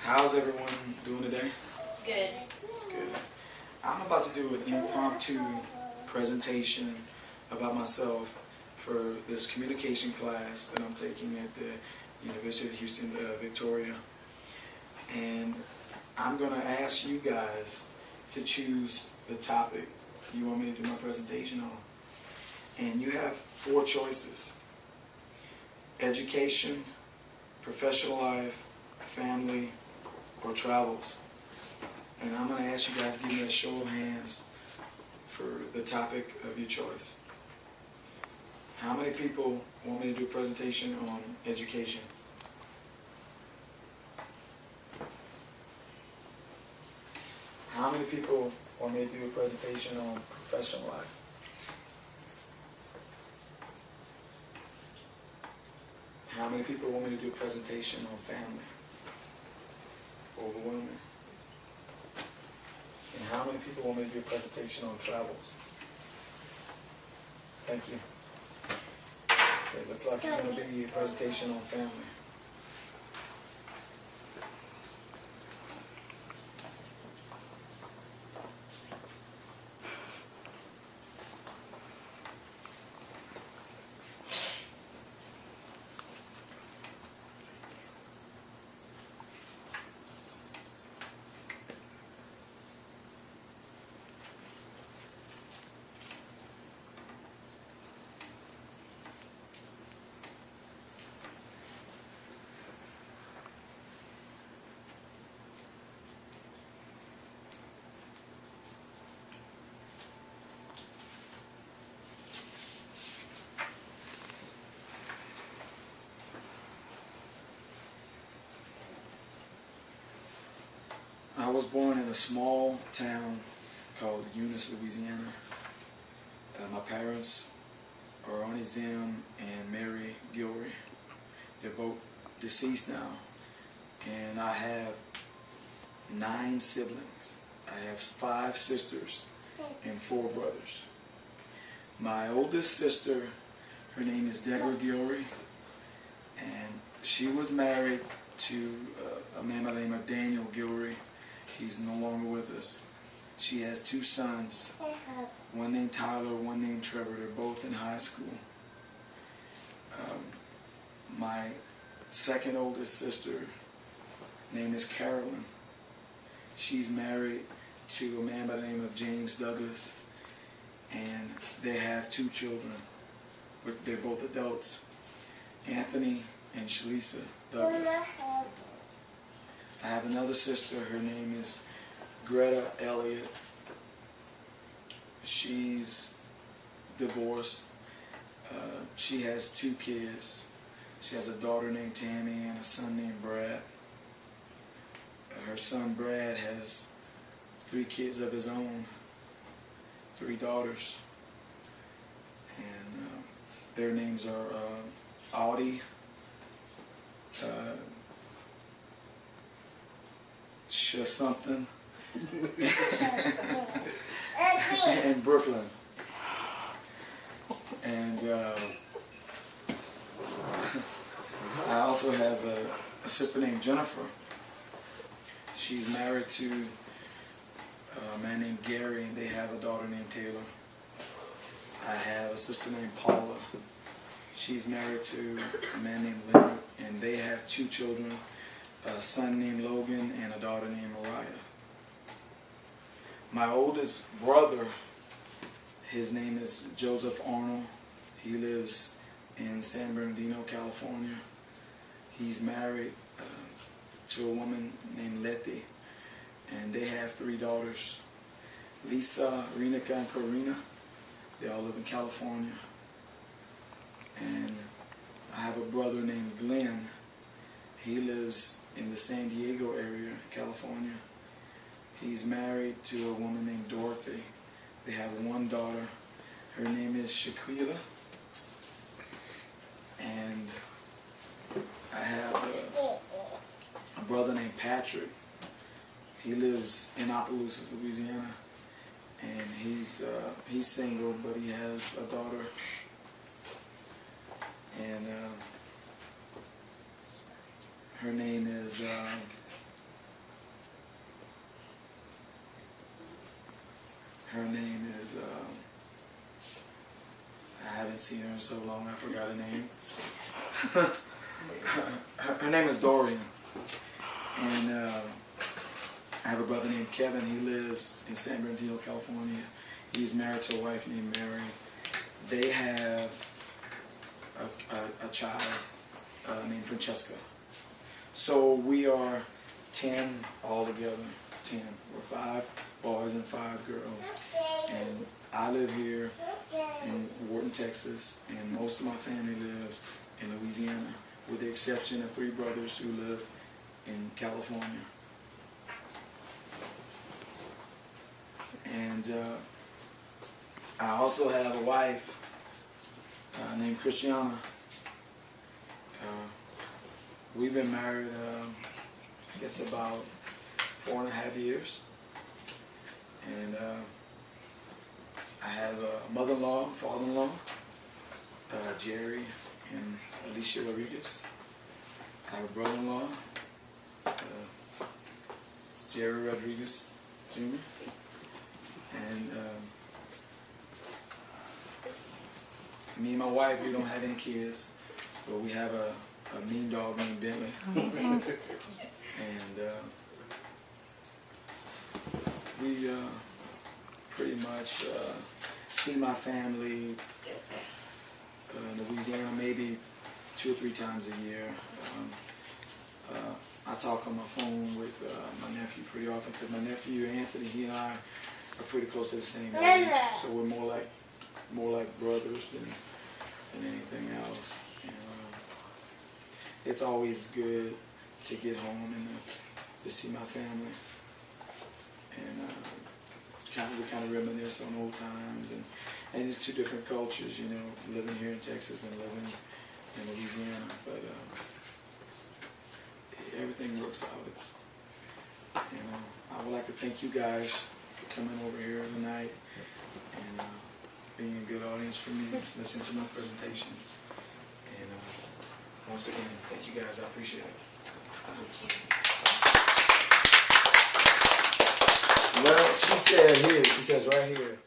How's everyone doing today? Good. It's good. I'm about to do an impromptu presentation about myself for this communication class that I'm taking at the University of Houston, Victoria. And I'm going to ask you guys to choose the topic you want me to do my presentation on. And you have 4 choices: education, professional life, family, or travels. And I'm going to ask you guys to give me a show of hands for the topic of your choice. How many people want me to do a presentation on education? How many people want me to do a presentation on professional life? How many people want me to do a presentation on family? Overwhelming. And how many people want me to do a presentation on travels? Thank you. It looks like it's going to be a presentation on family. I was born in a small town called Eunice, Louisiana. My parents are Arnie Zim and Mary Gilroy. They're both deceased now. And I have 9 siblings. I have 5 sisters and 4 brothers. My oldest sister, her name is Deborah Gilroy, and she was married to a man by the name of Daniel Gilroy. He's no longer with us. She has 2 sons, one named Tyler, one named Trevor. They're both in high school. My second oldest sister, name is Carolyn. She's married to a man by the name of James Douglas, and they have 2 children, but they're both adults, Anthony and Shalisa Douglas. I have another sister, her name is Greta Elliott. She's divorced. She has 2 kids. She has a daughter named Tammy and a son named Brad. Her son Brad has 3 kids of his own, 3 daughters. And their names are Audie, something, and Brooklyn. And I also have a sister named Jennifer. She's married to a man named Gary, and they have a daughter named Taylor. I have a sister named Paula. She's married to a man named Leonard, and they have 2 children, a son named Logan and a daughter named Mariah. My oldest brother, his name is Joseph Arnold. He lives in San Bernardino, California. He's married to a woman named Letty, and they have 3 daughters, Lisa, Renika, and Karina. They all live in California. And I have a brother named Glenn. He lives in the San Diego area, California. He's married to a woman named Dorothy. They have 1 daughter. Her name is Shaquila. And I have a brother named Patrick. He lives in Opelousas, Louisiana. And he's single, but he has a daughter. And her name is Her name is, I haven't seen her in so long, I forgot her name. her name is Dorian. And I have a brother named Kevin. He lives in San Bernardino, California. He's married to a wife named Mary. They have a child named Francesca. So we are 10 altogether. 10. We're 5 boys and 5 girls. And I live here in Wharton, Texas, and most of my family lives in Louisiana, with the exception of 3 brothers who live in California. And I also have a wife named Christiana. We've been married, I guess, about 4.5 years. And I have a mother-in-law, father-in-law, Jerry and Alicia Rodriguez. I have a brother-in-law, Jerry Rodriguez Jr. And me and my wife, we don't have any kids, but we have a mean dog named Bentley. And we pretty much see my family in Louisiana maybe 2 or 3 times a year. I talk on my phone with my nephew pretty often, because my nephew Anthony, he and I are pretty close to the same age, so we're more like brothers than anything else. And, it's always good to get home and to see my family, and we kind of reminisce on old times, and it's 2 different cultures, you know, living here in Texas and living in Louisiana, but everything works out. I would like to thank you guys for coming over here tonight and being a good audience for me, listening to my presentation. And once again, thank you guys. I appreciate it. Well, she said here, she says right here,